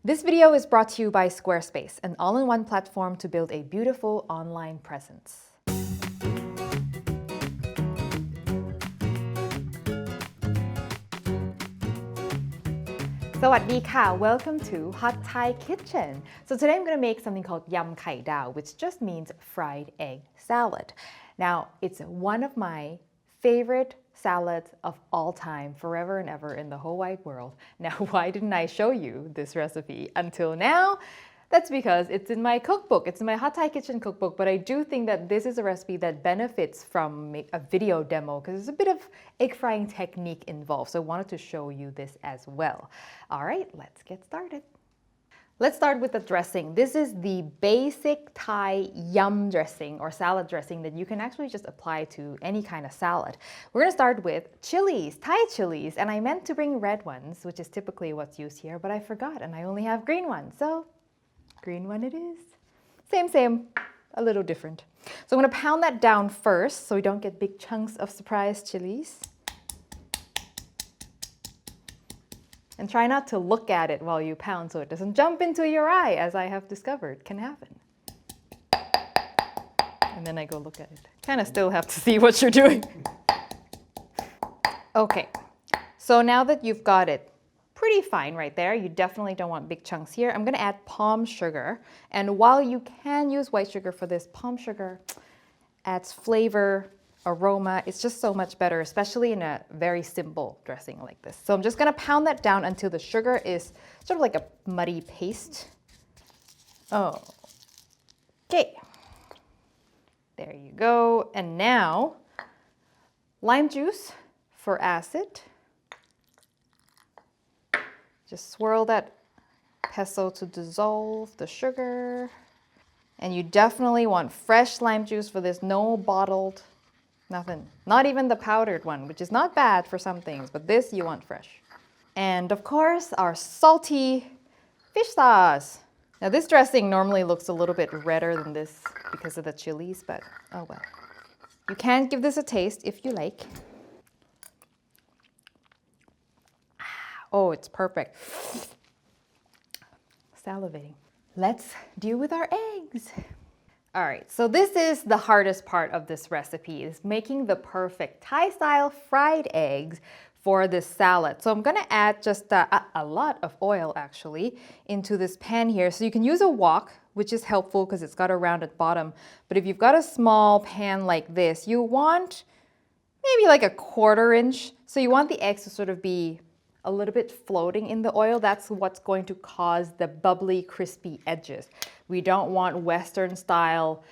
This video is brought to you by Squarespace, an all-in-one platform to build a beautiful online presence. สวัสดีค่ะ Welcome to Hot Thai Kitchen. So today I'm going to make something called ยำไข่ดาว which just means fried egg salad. Now, it's one of my favorite salads of all time, forever and ever in the whole wide world. Now, why didn't I show you this recipe until now? That's because it's in my cookbook. It's in my Hot Thai Kitchen cookbook, but I do think that this is a recipe that benefits from a video demo because there's a bit of egg frying technique involved. So I wanted to show you this as well. All right, let's get started. Let's start with the dressing. This is the basic Thai yum dressing or salad dressing that you can actually just apply to any kind of salad. We're gonna start with chilies, Thai chilies, and I meant to bring red ones, which is typically what's used here, but I forgot and I only have green ones. So green one it is. Same, a little different. So I'm gonna pound that down first so we don't get big chunks of surprise chilies. And try not to look at it while you pound so it doesn't jump into your eye, as I have discovered can happen. And then I go look at it. Kind of still have to see what you're doing. Okay, so now that you've got it pretty fine right there, you definitely don't want big chunks here. I'm gonna add palm sugar. And while you can use white sugar for this, palm sugar adds flavor, aroma. It's just so much better, especially in a very simple dressing like this. So I'm just gonna pound that down until the sugar is sort of like a muddy paste. Oh, okay. There you go. And now, lime juice for acid. Just swirl that pestle to dissolve the sugar. And you definitely want fresh lime juice for this, no bottled. Nothing, not even the powdered one, which is not bad for some things, but this you want fresh. And of course, our salty fish sauce. Now this dressing normally looks a little bit redder than this because of the chilies, but oh well. You can give this a taste if you like. Oh, it's perfect. Salivating. Let's deal with our eggs. All right, so this is the hardest part of this recipe, is making the perfect Thai-style fried eggs for this salad. So I'm gonna add just a lot of oil actually into this pan here. So you can use a wok, which is helpful because it's got a rounded bottom. But if you've got a small pan like this, you want maybe like a 1/4 inch. So you want the eggs to sort of be a little bit floating in the oil. That's what's going to cause the bubbly, crispy edges. We don't want Western style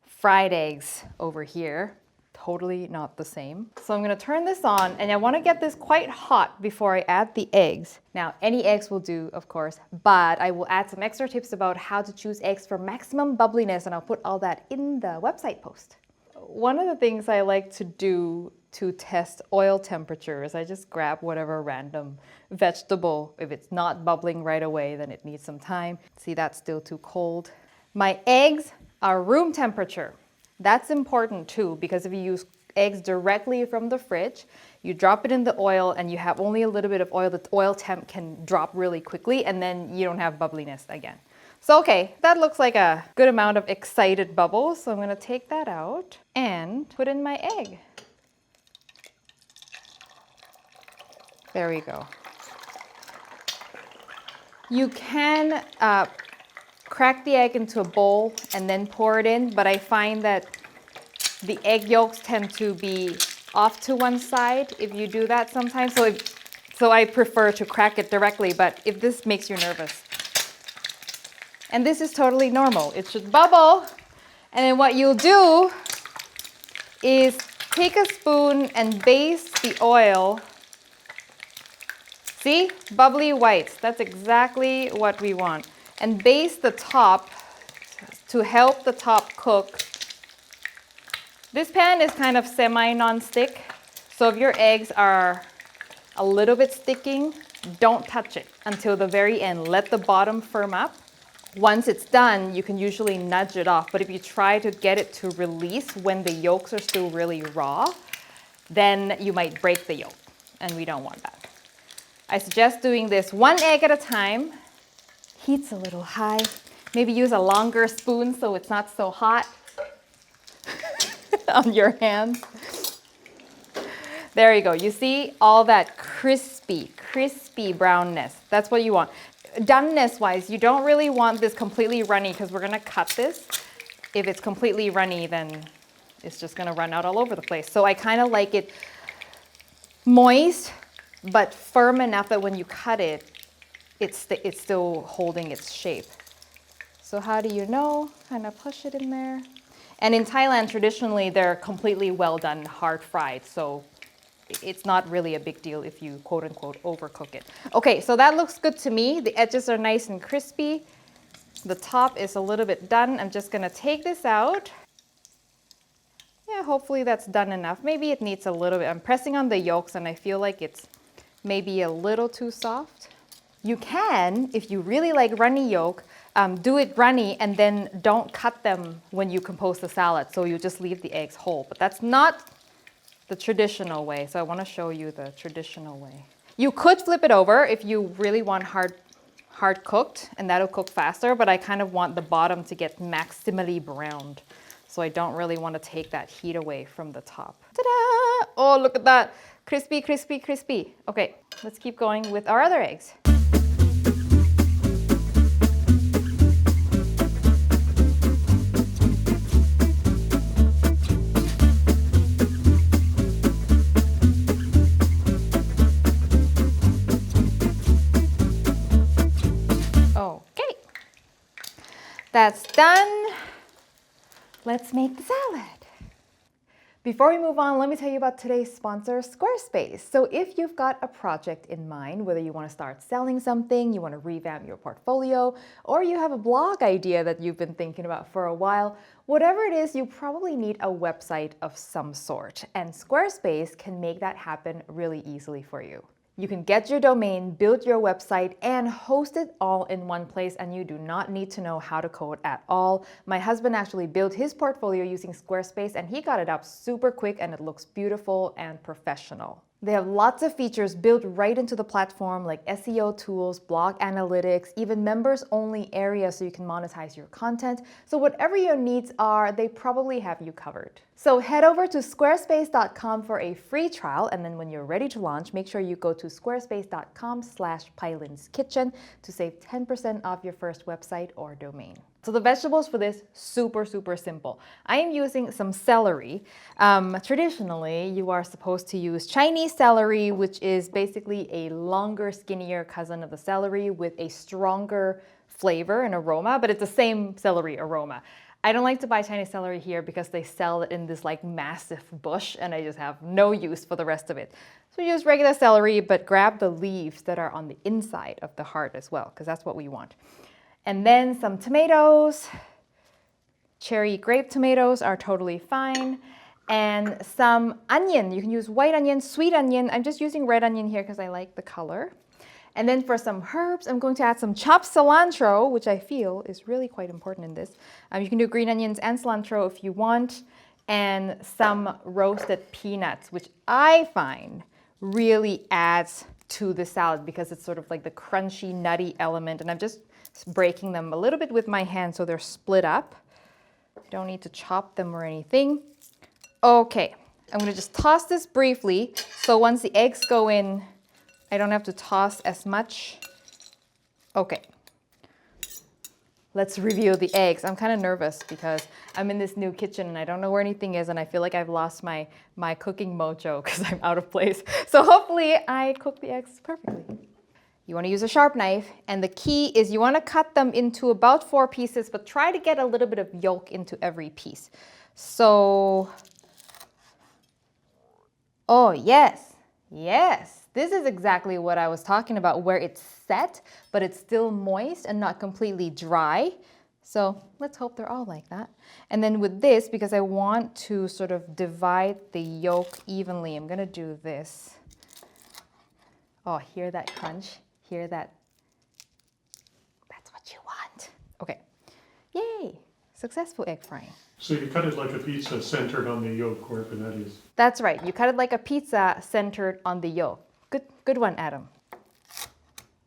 fried eggs over here. Totally not the same. So I'm gonna turn this on and I wanna get this quite hot before I add the eggs. Now, any eggs will do, of course, but I will add some extra tips about how to choose eggs for maximum bubbliness, and I'll put all that in the website post. One of the things I like to do to test oil temperatures, I just grab whatever random vegetable. If it's not bubbling right away, then it needs some time. See, that's still too cold. My eggs are room temperature. That's important too, because if you use eggs directly from the fridge, you drop it in the oil and you have only a little bit of oil, the oil temp can drop really quickly and then you don't have bubbliness again. So okay, that looks like a good amount of excited bubbles. So I'm gonna take that out and put in my egg. There we go. You can crack the egg into a bowl and then pour it in, but I find that the egg yolks tend to be off to one side if you do that sometimes. So I prefer to crack it directly, but if this makes you nervous. And this is totally normal. It should bubble. And then what you'll do is take a spoon and baste the oil. See, bubbly whites, that's exactly what we want. And baste the top to help the top cook. This pan is kind of semi-non-stick, so if your eggs are a little bit sticking, don't touch it until the very end. Let the bottom firm up. Once it's done, you can usually nudge it off, but if you try to get it to release when the yolks are still really raw, then you might break the yolk, and we don't want that. I suggest doing this one egg at a time. Heat's a little high. Maybe use a longer spoon so it's not so hot on your hands. There you go. You see all that crispy brownness. That's what you want. Doneness wise, you don't really want this completely runny because we're going to cut this. If it's completely runny, then it's just going to run out all over the place. So I kind of like it moist, but firm enough that when you cut it, it's still holding its shape. So how do you know? Kind of push it in there. And in Thailand, traditionally, they're completely well done, hard fried. So it's not really a big deal if you quote unquote overcook it. Okay, so that looks good to me. The edges are nice and crispy. The top is a little bit done. I'm just gonna take this out. Yeah, hopefully that's done enough. Maybe it needs a little bit. I'm pressing on the yolks and I feel like it's maybe a little too soft. You can, if you really like runny yolk, do it runny and then don't cut them when you compose the salad. So you just leave the eggs whole, but that's not the traditional way. So I want to show you the traditional way. You could flip it over if you really want hard cooked, and that'll cook faster, but I kind of want the bottom to get maximally browned. So I don't really want to take that heat away from the top. Ta-da! Oh, look at that. Crispy, crispy, crispy. Okay, let's keep going with our other eggs. That's done. Let's make the salad. Before we move on, let me tell you about today's sponsor, Squarespace. So if you've got a project in mind, whether you want to start selling something, you want to revamp your portfolio, or you have a blog idea that you've been thinking about for a while, whatever it is, you probably need a website of some sort. And Squarespace can make that happen really easily for you. You can get your domain, build your website, and host it all in one place, and you do not need to know how to code at all. My husband actually built his portfolio using Squarespace, and he got it up super quick, and it looks beautiful and professional. They have lots of features built right into the platform, like SEO tools, blog analytics, even members-only areas so you can monetize your content. So whatever your needs are, they probably have you covered. So head over to squarespace.com for a free trial, and then when you're ready to launch, make sure you go to squarespace.com/Pailin'sKitchen to save 10% off your first website or domain. So the vegetables for this, super simple. I am using some celery. Traditionally, you are supposed to use Chinese celery, which is basically a longer, skinnier cousin of the celery with a stronger flavor and aroma, but it's the same celery aroma. I don't like to buy Chinese celery here because they sell it in this like massive bush and I just have no use for the rest of it. So use regular celery, but grab the leaves that are on the inside of the heart as well, because that's what we want. And then some tomatoes. Cherry grape tomatoes are totally fine. And some onion. You can use white onion, sweet onion. I'm just using red onion here because I like the color. And then for some herbs, I'm going to add some chopped cilantro, which I feel is really quite important in this. You can do green onions and cilantro if you want. And some roasted peanuts, which I find really adds to the salad because it's sort of like the crunchy, nutty element. And I'm just breaking them a little bit with my hand so they're split up. You don't need to chop them or anything. Okay, I'm gonna just toss this briefly. So once the eggs go in, I don't have to toss as much. Okay, let's review the eggs. I'm kind of nervous because I'm in this new kitchen and I don't know where anything is and I feel like I've lost my cooking mojo because I'm out of place. So hopefully I cook the eggs perfectly. You want to use a sharp knife, and the key is you want to cut them into about 4 pieces, but try to get a little bit of yolk into every piece. So, oh yes, this is exactly what I was talking about, where it's set, but it's still moist and not completely dry. So let's hope they're all like that. And then with this, because I want to sort of divide the yolk evenly, I'm going to do this. Oh, hear that crunch? Hear that? That's what you want. Okay. Yay! Successful egg frying. So you cut it like a pizza centered on the yolk, wherever that is. That's right. You cut it like a pizza centered on the yolk. Good one, Adam.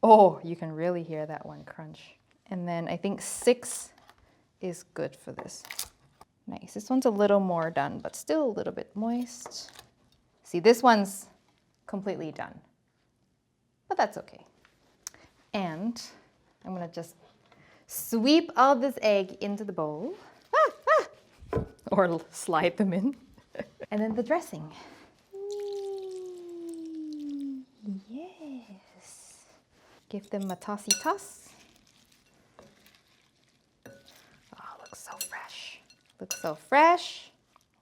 Oh, you can really hear that one crunch. And then I think 6 is good for this. Nice. This one's a little more done, but still a little bit moist. See, this one's completely done, but that's okay. And I'm gonna just sweep all this egg into the bowl. Or slide them in. And then the dressing. Yes. Give them a tossy toss. Oh, looks so fresh. Looks so fresh.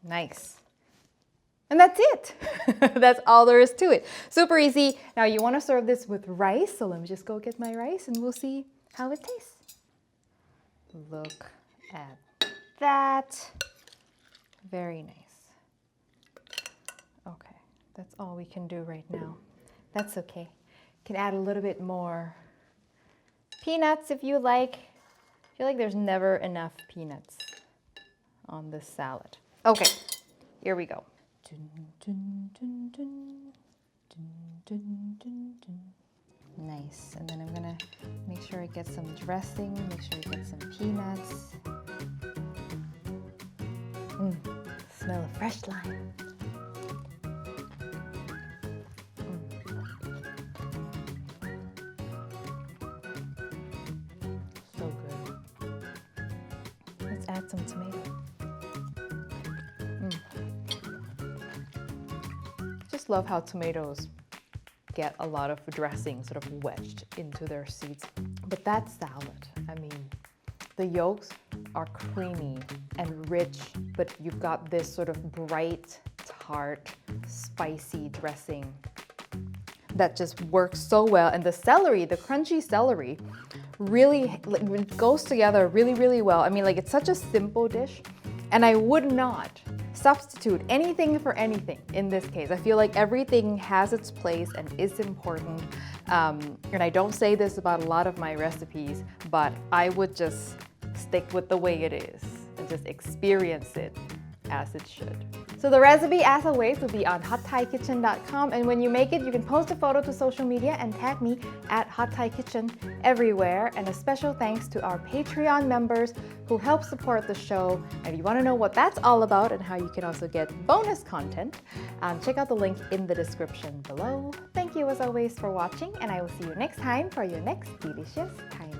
Nice. And that's it. That's all there is to it. Super easy. Now you want to serve this with rice, so let me just go get my rice and we'll see how it tastes. Look at that. Very nice. Okay, that's all we can do right now. That's okay. Can add a little bit more peanuts if you like. I feel like there's never enough peanuts on this salad. Okay, here we go. Nice, and then I'm gonna make sure I get some dressing, make sure I get some peanuts. Smell of fresh lime. So good. Let's add some tomato. Just love how tomatoes get a lot of dressing sort of wedged into their seeds. But that salad, I mean, the yolks are creamy and rich, but you've got this sort of bright, tart, spicy dressing that just works so well. And the celery, the crunchy celery, really goes together really, really well. I mean, like, it's such a simple dish, and I would not substitute anything for anything in this case. I feel like everything has its place and is important. And I don't say this about a lot of my recipes, but I would just stick with the way it is and just experience it as it should. So the recipe, as always, will be on hotthaikitchen.com, and when you make it, you can post a photo to social media and tag me at Hot Thai Kitchen everywhere. And a special thanks to our Patreon members who help support the show. And if you want to know what that's all about and how you can also get bonus content, check out the link in the description below. Thank you as always for watching, and I will see you next time for your next delicious Thai